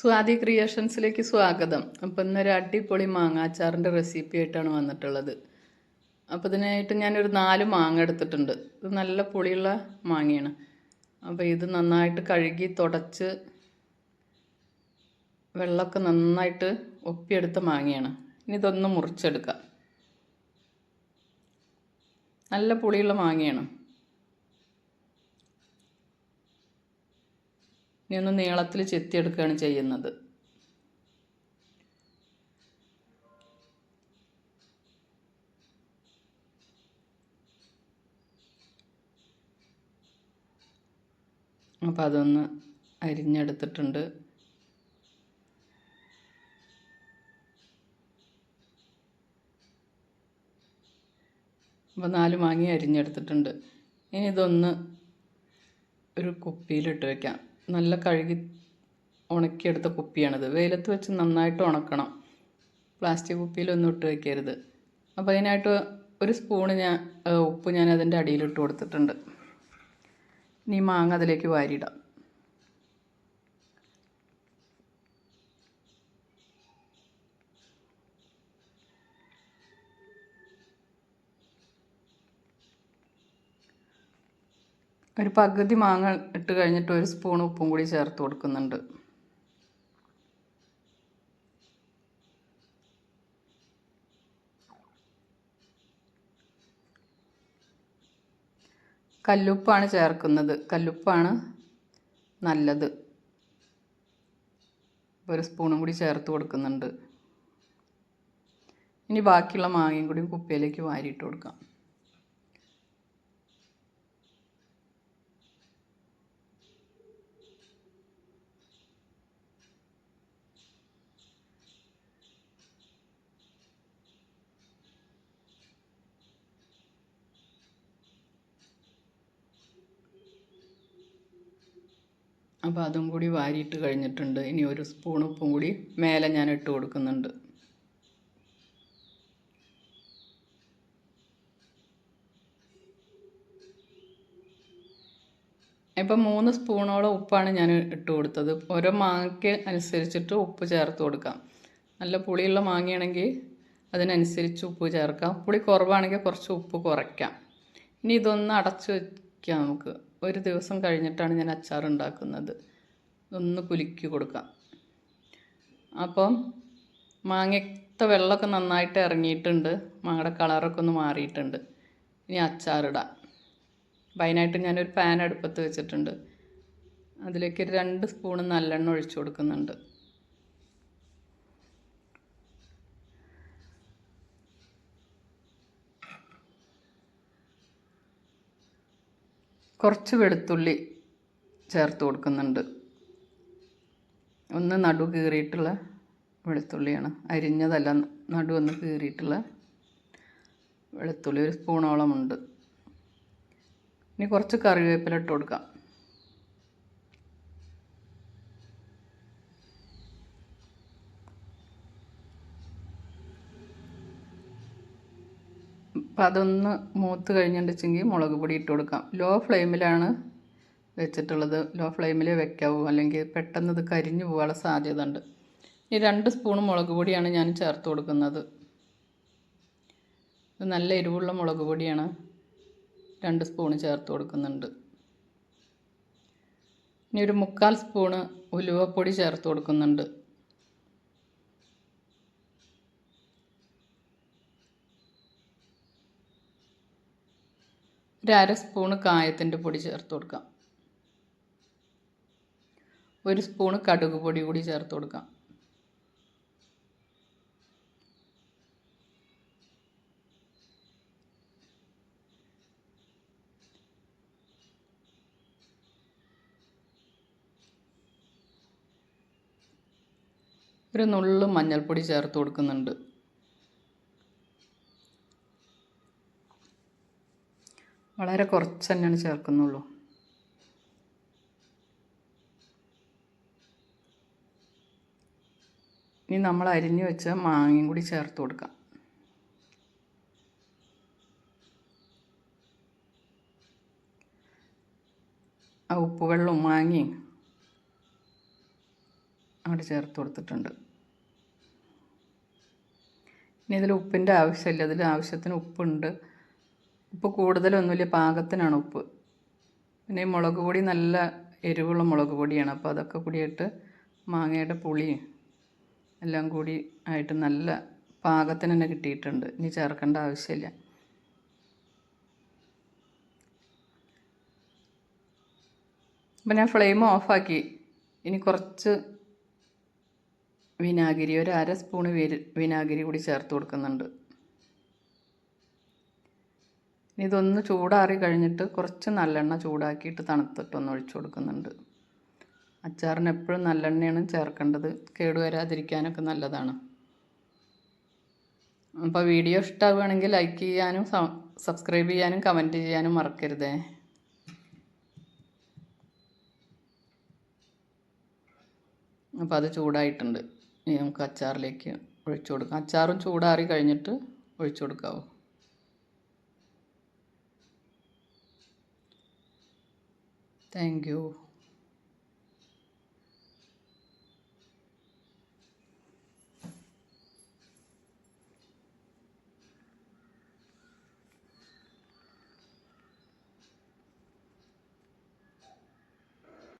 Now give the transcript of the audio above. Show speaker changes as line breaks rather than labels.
സ്വാതി ക്രിയേഷൻസിലേക്ക് സ്വാഗതം. അപ്പോൾ ഇന്നൊരു അടിപൊളി മാങ്ങ അച്ചാറിൻ്റെ റെസിപ്പി ആയിട്ടാണ് വന്നിട്ടുള്ളത്. അപ്പോൾ ഇതിനായിട്ട് ഞാനൊരു 4 മാങ്ങ എടുത്തിട്ടുണ്ട്. ഇത് നല്ല പുളിയുള്ള മാങ്ങയാണ്. അപ്പോൾ ഇത് നന്നായിട്ട് കഴുകി തുടച്ച് വെള്ളമൊക്കെ നന്നായിട്ട് ഒപ്പിയെടുത്ത മാങ്ങയാണ്. ഇനി ഇതൊന്ന് മുറിച്ചെടുക്കാം. നല്ല പുളിയുള്ള മാങ്ങയാണ്. ഇനി ഒന്ന് നീളത്തിൽ ചെത്തിയെടുക്കുകയാണ് ചെയ്യുന്നത്. അപ്പോൾ അതൊന്ന് അരിഞ്ഞെടുത്തിട്ടുണ്ട്. അപ്പോൾ 4 മാങ്ങ അരിഞ്ഞെടുത്തിട്ടുണ്ട്. ഇനി ഇതൊന്ന് ഒരു കുപ്പിയിലിട്ട് വയ്ക്കാം. നല്ല കഴുകി ഉണക്കിയെടുത്ത കുപ്പിയാണിത്. വെയിലത്ത് വെച്ച് നന്നായിട്ട് ഉണക്കണം. പ്ലാസ്റ്റിക് കുപ്പിയിലൊന്നും ഇട്ട് വയ്ക്കരുത്. അപ്പോൾ അതിനായിട്ട് ഒരു സ്പൂണ് ഉപ്പ് ഞാൻ അതിൻ്റെ അടിയിലിട്ട് കൊടുത്തിട്ടുണ്ട്. ഇനി മാങ്ങ അതിലേക്ക് വാരിയിടാം. ഒരു പകുതി മാങ്ങ ഇട്ട് കഴിഞ്ഞിട്ട് ഒരു സ്പൂൺ ഉപ്പും കൂടി ചേർത്ത് കൊടുക്കുന്നുണ്ട്. കല്ലുപ്പാണ് ചേർക്കുന്നത്. കല്ലുപ്പാണ് നല്ലത്. ഒരു സ്പൂണും കൂടി ചേർത്ത് കൊടുക്കുന്നുണ്ട്. ഇനി ബാക്കിയുള്ള മാങ്ങയും കൂടി കുപ്പിയിലേക്ക് വാരിയിട്ട് കൊടുക്കാം. അപ്പോൾ അതും കൂടി വാരിയിട്ട് കഴിഞ്ഞിട്ടുണ്ട്. ഇനി ഒരു സ്പൂൺ ഉപ്പും കൂടി മേലെ ഞാൻ ഇട്ട് കൊടുക്കുന്നുണ്ട്. ഇപ്പം 3 സ്പൂണോളം ഉപ്പാണ് ഞാൻ ഇട്ട് കൊടുത്തത്. ഓരോ മാങ്ങയ്ക്ക് അനുസരിച്ചിട്ട് ഉപ്പ് ചേർത്ത് കൊടുക്കാം. നല്ല പുളിയുള്ള മാങ്ങയാണെങ്കിൽ അതിനനുസരിച്ച് ഉപ്പ് ചേർക്കാം. പുളി കുറവാണെങ്കിൽ കുറച്ച് ഉപ്പ് കുറയ്ക്കാം. ഇനി ഇതൊന്ന് അടച്ച് വയ്ക്കാം നമുക്ക്. ഒരു ദിവസം കഴിഞ്ഞിട്ടാണ് ഞാൻ അച്ചാർ ഉണ്ടാക്കുന്നത്. ഇതൊന്ന് കുലുക്കി കൊടുക്കാം. അപ്പം മാങ്ങത്തെ വെള്ളമൊക്കെ നന്നായിട്ട് ഇറങ്ങിയിട്ടുണ്ട്. മാങ്ങയുടെ കളറൊക്കെ ഒന്ന് മാറിയിട്ടുണ്ട്. ഇനി അച്ചാറിടാം. അപ്പം അതിനായിട്ട് ഞാനൊരു പാൻ അടുപ്പത്ത് വെച്ചിട്ടുണ്ട്. അതിലേക്ക് 2 സ്പൂൺ നല്ലെണ്ണ ഒഴിച്ചു കൊടുക്കുന്നുണ്ട്. കുറച്ച് വെളുത്തുള്ളി ചേർത്ത് കൊടുക്കുന്നുണ്ട്. ഒന്ന് നടു കീറിയിട്ടുള്ള വെളുത്തുള്ളിയാണ്, അരിഞ്ഞതല്ല. നടു ഒന്ന് കീറിയിട്ടുള്ള വെളുത്തുള്ളി 1 സ്പൂണോളം ഉണ്ട്. ഇനി കുറച്ച് കറിവേപ്പില ഇട്ട് കൊടുക്കാം. അപ്പം അതൊന്ന് മൂത്ത് കഴിഞ്ഞിട്ടുണ്ടെങ്കിൽ മുളക് പൊടി ഇട്ട് കൊടുക്കാം. ലോ ഫ്ലെയിമിലാണ് വെച്ചിട്ടുള്ളത്. ലോ ഫ്ലെയിമിലേ വെക്കാവൂ, അല്ലെങ്കിൽ പെട്ടെന്ന് ഇത് കരിഞ്ഞു പോകാനുള്ള സാധ്യത ഉണ്ട്. ഈ 2 സ്പൂൺ മുളക് പൊടിയാണ് ഞാൻ ചേർത്ത് കൊടുക്കുന്നത്. ഇത് നല്ല എരിവുള്ള മുളക് പൊടിയാണ്. 2 സ്പൂൺ ചേർത്ത് കൊടുക്കുന്നുണ്ട്. ഇനി ഒരു 3/4 സ്പൂണ് ഉലുവപ്പൊടി ചേർത്ത് കൊടുക്കുന്നുണ്ട്. ഒരു 1/2 സ്പൂണ് കായത്തിൻ്റെ പൊടി ചേർത്ത് കൊടുക്കാം. 1 സ്പൂണ് കടുക് പൊടി കൂടി ചേർത്ത് കൊടുക്കാം. ഒരു നുള്ളു മഞ്ഞൾപ്പൊടി ചേർത്ത് കൊടുക്കുന്നുണ്ട്. വളരെ കുറച്ച് തന്നെയാണ് ചേർക്കുന്നുള്ളൂ. ഇനി നമ്മൾ അരിഞ്ഞു വെച്ച മാങ്ങയും കൂടി ചേർത്ത് കൊടുക്കാം. ആ ഉപ്പുവെള്ളവും മാങ്ങയും അങ്ങോട്ട് ചേർത്ത് കൊടുത്തിട്ടുണ്ട്. ഇനി ഇതിൽ ഉപ്പിൻ്റെ ആവശ്യമില്ല, ഇതിൽ ആവശ്യത്തിന് ഉപ്പുണ്ട്. ഉപ്പ് കൂടുതലൊന്നുമില്ല, പാകത്തിനാണ് ഉപ്പ്. പിന്നെ ഈ മുളക് പൊടി നല്ല എരിവുള്ള മുളക് പൊടിയാണ്, അപ്പോൾ അതൊക്കെ കൂടിയിട്ട് മാങ്ങയുടെ പുളിയും എല്ലാം കൂടി ആയിട്ട് നല്ല പാകത്തിന് തന്നെ കിട്ടിയിട്ടുണ്ട്. ഇനി ചേർക്കേണ്ട ആവശ്യമില്ല. അപ്പം ഞാൻ ഫ്ലെയിം ഓഫാക്കി. ഇനി കുറച്ച് വിനാഗിരി, ഒരു 1/2 സ്പൂണ് വിനാഗിരി കൂടി ചേർത്ത് കൊടുക്കുന്നുണ്ട്. ഇതൊന്ന് ചൂടാറി കഴിഞ്ഞിട്ട് കുറച്ച് നല്ലെണ്ണ ചൂടാക്കിയിട്ട് തണുത്തിട്ടൊന്ന് ഒഴിച്ചു കൊടുക്കുന്നുണ്ട്. അച്ചാറിന് എപ്പോഴും നല്ലെണ്ണയാണ് ചേർക്കേണ്ടത്, കേടുവരാതിരിക്കാനൊക്കെ നല്ലതാണ്. അപ്പോൾ വീഡിയോ ഇഷ്ടമാവുകയാണെങ്കിൽ ലൈക്ക് ചെയ്യാനും സബ്സ്ക്രൈബ് ചെയ്യാനും കമൻറ്റ് ചെയ്യാനും മറക്കരുതേ. അപ്പോൾ അത് ചൂടായിട്ടുണ്ട്. ഇനി നമുക്ക് അച്ചാറിലേക്ക് ഒഴിച്ചു കൊടുക്കാം. അച്ചാറും ചൂടാറി കഴിഞ്ഞിട്ട് ഒഴിച്ചു കൊടുക്കാവൂ. Thank you.